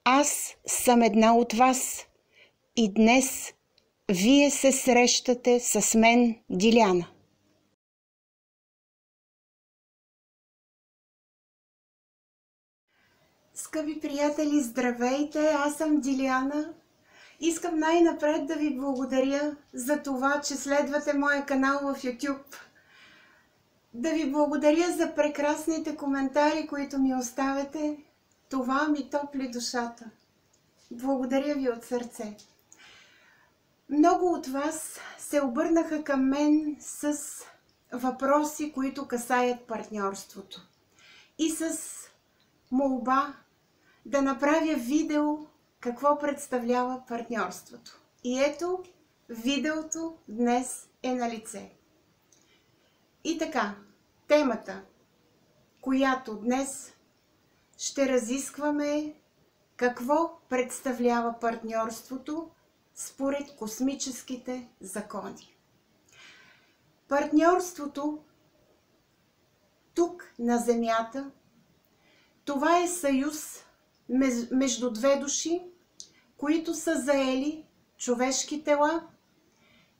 Аз съм една от вас и днес вие се срещате с мен, Диляна. Скъпи приятели, здравейте! Аз съм Диляна. Искам най-напред да ви благодаря за това, че следвате моя канал в YouTube. Да ви благодаря за прекрасните коментари, които ми оставяте. Това ми топли душата. Благодаря ви от сърце. Много от вас се обърнаха към мен с въпроси, които касаят партньорството. И с молба да направя видео какво представлява партньорството. И ето, видеото днес е на лице. И така, темата, която днес ще разискваме, какво представлява партньорството според космическите закони. Партньорството тук на Земята, това е съюз между две души, които са заели човешки тела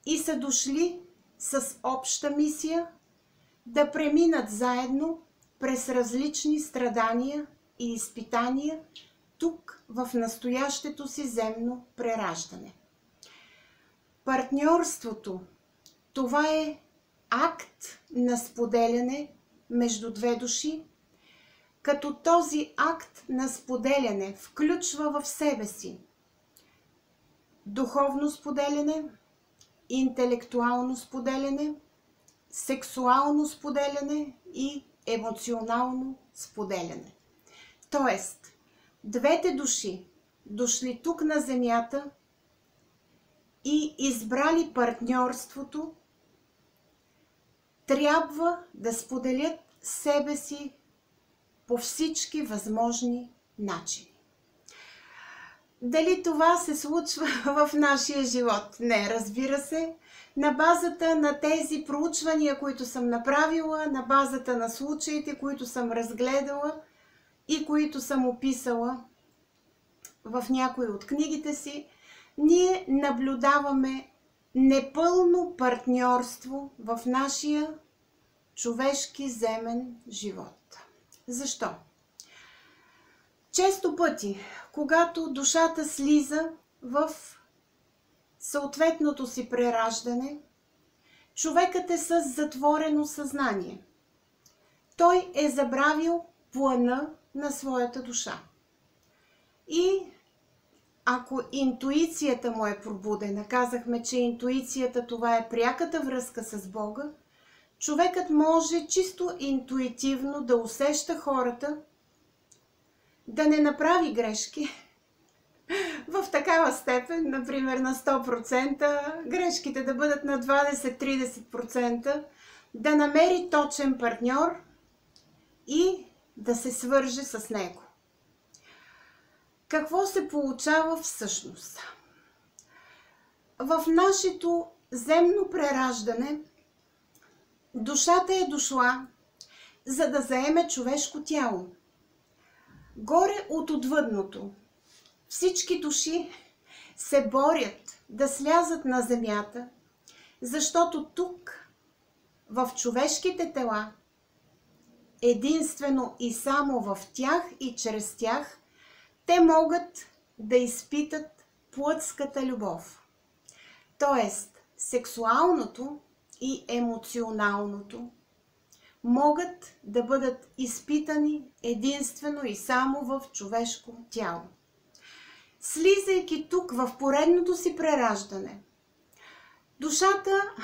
и са дошли с обща мисия да преминат заедно през различни страдания и изпитания тук в настоящето си земно прераждане. Партньорството, това е акт на споделяне между две души, като този акт на споделяне включва в себе си духовно споделяне, интелектуално споделяне, сексуално споделяне и емоционално споделяне. Тоест, двете души, дошли тук на Земята и избрали партньорството, трябва да споделят себе си по всички възможни начини. Дали това се случва в нашия живот? Не, разбира се. На базата на тези проучвания, които съм направила, на базата на случаите, които съм разгледала и които съм описала в някои от книгите си, ние наблюдаваме непълно партньорство в нашия човешки земен живот. Защо? Често пъти, когато душата слиза в съответното си прераждане, човекът е с затворено съзнание. Той е забравил плана на своята душа. И ако интуицията му е пробудена, казахме, че интуицията това е пряката връзка с Бога, човекът може чисто интуитивно да усеща хората, да не направи грешки в такава степен, например на 100%, грешките да бъдат на 20-30%, да намери точен партньор и да се свърже с него. Какво се получава всъщност? В нашето земно прераждане душата е дошла, за да заеме човешко тяло. Горе от отвъдното, всички души се борят да слязат на земята, защото тук, в човешките тела, единствено и само в тях и чрез тях, те могат да изпитат плътската любов. Тоест, сексуалното и емоционалното могат да бъдат изпитани единствено и само в човешко тяло. Слизайки тук в поредното си прераждане, душата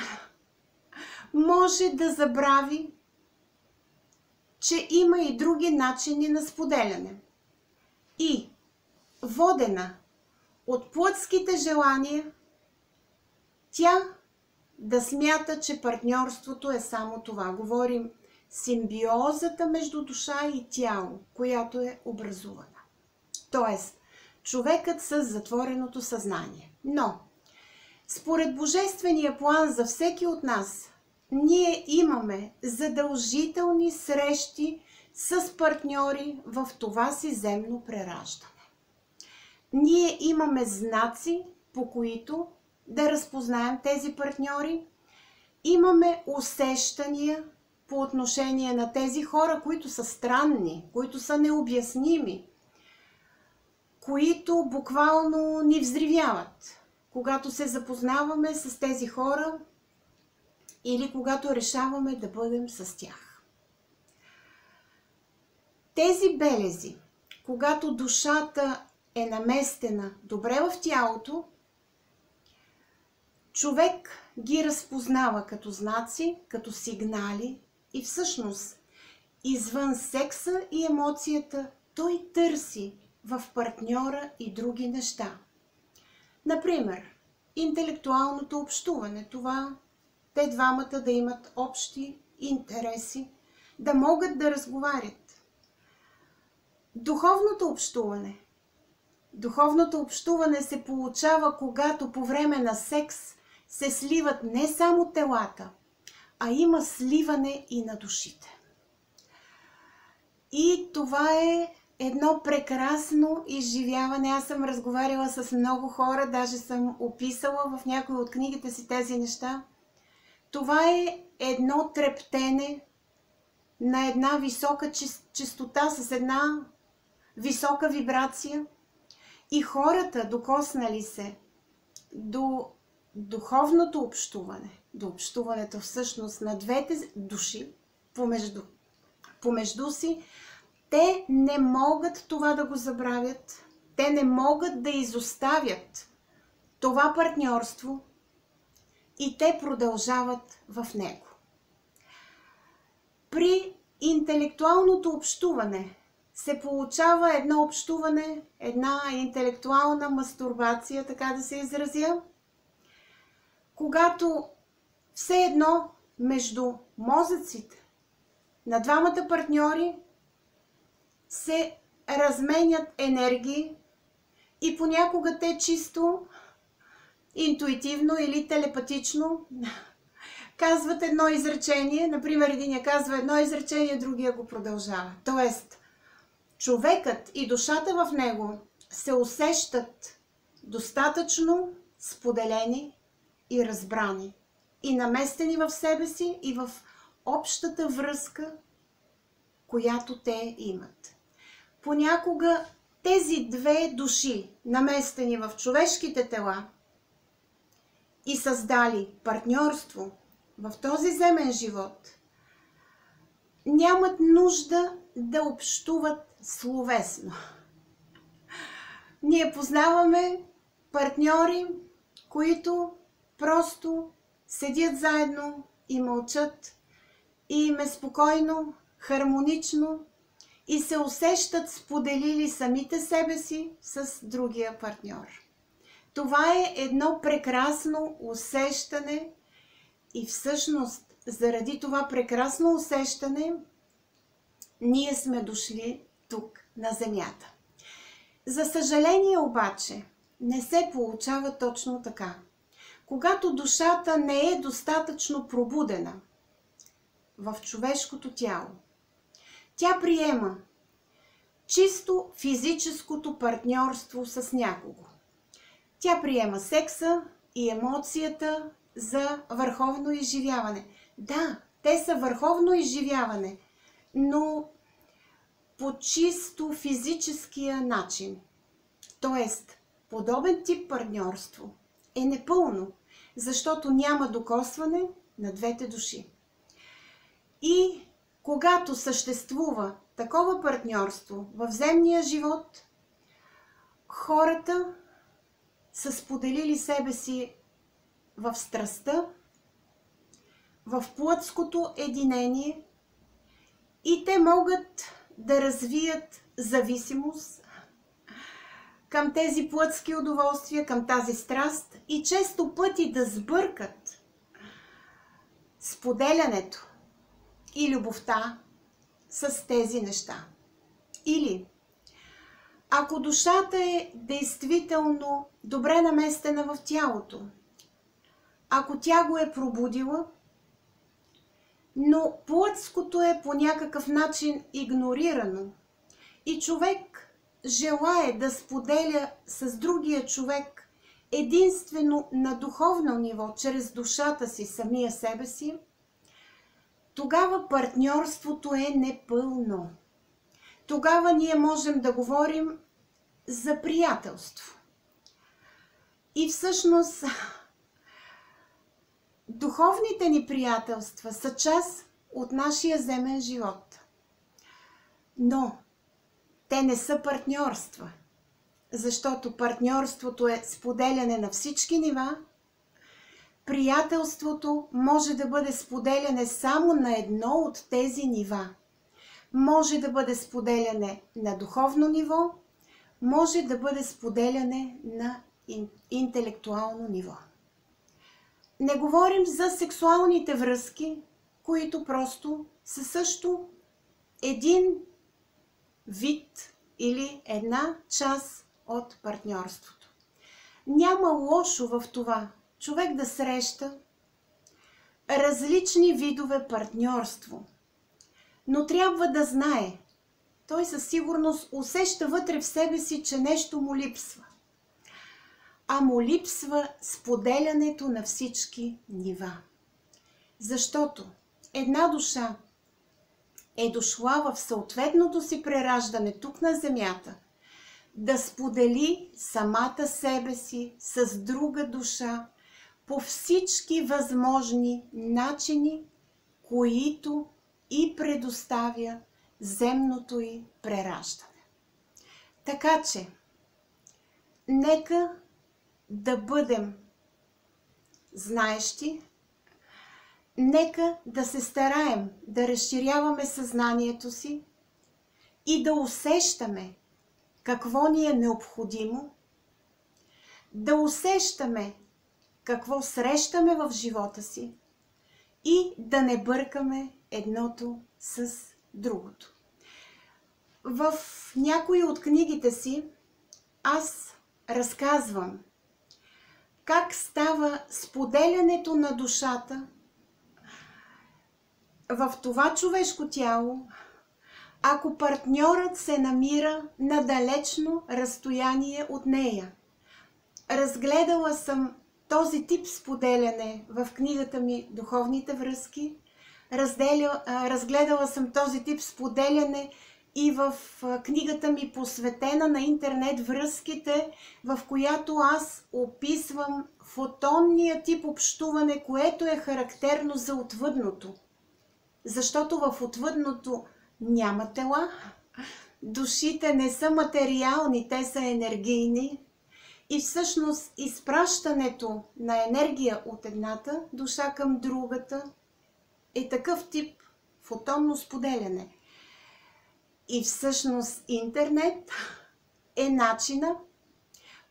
може да забрави, че има и други начини на споделяне. И, водена от плътските желания, тя да смята, че партньорството е само това. Говорим симбиозата между душа и тяло, която е образувана. Тоест, човекът с затвореното съзнание. Но, според божествения план за всеки от нас, ние имаме задължителни срещи с партньори в това си земно прераждане. ние имаме знаци, по които да разпознаем тези партньори. Имаме усещания по отношение на тези хора, които са странни, които са необясними, които буквално ни взривяват, когато се запознаваме с тези хора или когато решаваме да бъдем с тях. Тези белези, когато душата е наместена добре в тялото, човек ги разпознава като знаци, като сигнали и всъщност извън секса и емоцията той търси в партньора и други неща. Например, интелектуалното общуване, това те двамата да имат общи интереси, да могат да разговарят. Духовното общуване. Духовното общуване се получава, когато по време на секс се сливат не само телата, а има сливане и на душите. И това е едно прекрасно изживяване. Аз съм разговаряла с много хора, даже съм описала в някои от книгите си тези неща. Това е едно трептене на една висока чистота, с една висока вибрация. И хората, докоснали се до духовното общуване, до общуването всъщност на двете души помежду си, те не могат това да го забравят. Те не могат да изоставят това партньорство и те продължават в него. При интелектуалното общуване се получава едно общуване, една интелектуална мастурбация, така да се изразя, когато все едно между мозъците на двамата партньори се разменят енергии и понякога те чисто интуитивно или телепатично казват едно изречение. Например, единия казва едно изречение, другия го продължава. Тоест, човекът и душата в него се усещат достатъчно споделени и разбрани и наместени в себе си и в общата връзка, която те имат. Понякога тези две души, наместени в човешките тела и създали партньорство в този земен живот, нямат нужда да общуват словесно. Ние познаваме партньори, които просто седят заедно и мълчат и им е спокойно, хармонично и се усещат споделили самите себе си с другия партньор. Това е едно прекрасно усещане и всъщност заради това прекрасно усещане ние сме дошли тук на земята. За съжаление обаче не се получава точно така. Когато душата не е достатъчно пробудена в човешкото тяло, тя приема чисто физическото партньорство с някого. Тя приема секса и емоцията за върховно изживяване. Да, те са върховно изживяване, но по чисто физическия начин. Тоест, подобен тип партньорство е непълно, защото няма докосване на двете души. И когато съществува такова партньорство в земния живот, хората са споделили себе си в страстта, в плътското единение и те могат да развият зависимост към тези плътски удоволствия, към тази страст и често пъти да сбъркат споделянето и любовта с тези неща. Или, ако душата е действително добре наместена в тялото, ако тя го е пробудила, но плътското е по някакъв начин игнорирано и човек желае да споделя с другия човек единствено на духовно ниво, чрез душата си, самия себе си, тогава партньорството е непълно. Тогава ние можем да говорим за приятелство. И всъщност духовните ни приятелства са част от нашия земен живот. Но те не са партньорства, защото партньорството е споделяне на всички нива. Приятелството може да бъде споделяне само на едно от тези нива. Може да бъде споделяне на духовно ниво, може да бъде споделяне на интелектуално ниво. Не говорим за сексуалните връзки, които просто са също един вид или една част от партньорството. Няма лошо в това човек да среща различни видове партньорство, но трябва да знае, той със сигурност усеща вътре в себе си, че нещо му липсва. А му липсва споделянето на всички нива. Защото една душа е дошла в съответното си прераждане тук на земята да сподели самата себе си с друга душа по всички възможни начини, които и предоставя земното й прераждане. Така че, нека да бъдем знаещи, нека да се стараем да разширяваме съзнанието си и да усещаме какво ни е необходимо, да усещаме какво срещаме в живота си и да не бъркаме едното с другото. В някои от книгите си аз разказвам как става споделянето на душата в това човешко тяло, ако партньорът се намира на далечно разстояние от нея. Разгледала съм този тип споделяне в книгата ми "Духовните връзки". Разгледала съм този тип споделяне и в книгата ми, посветена на интернет връзките, в която аз описвам фотонния тип общуване, което е характерно за отвъдното. Защото в отвъдното няма тела, душите не са материални, те са енергийни. И всъщност изпращането на енергия от едната душа към другата е такъв тип фотонно споделяне. И всъщност интернет е начина,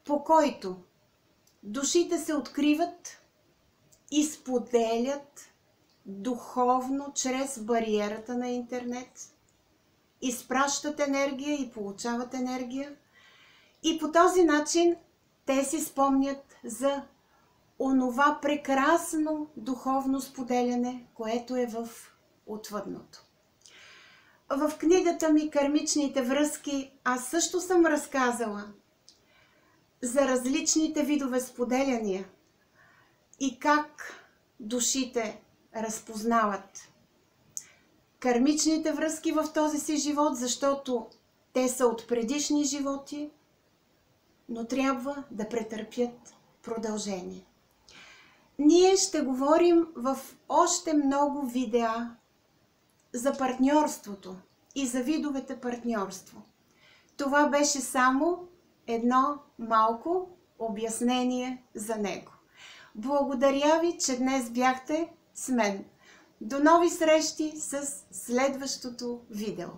по който душите се откриват и споделят духовно чрез бариерата на интернет. Изпращат енергия и получават енергия. И по този начин те си спомнят за онова прекрасно духовно споделяне, което е в отвъдното. В книгата ми "Кармичните връзки" аз също съм разказала за различните видове споделяния и как душите разпознават кармичните връзки в този си живот, защото те са от предишни животи, но трябва да претърпят продължение. Ние ще говорим в още много видеа за партньорството и за видовете партньорство. Това беше само едно малко обяснение за него. Благодаря ви, че днес бяхте с мен. До нови срещи с следващото видео.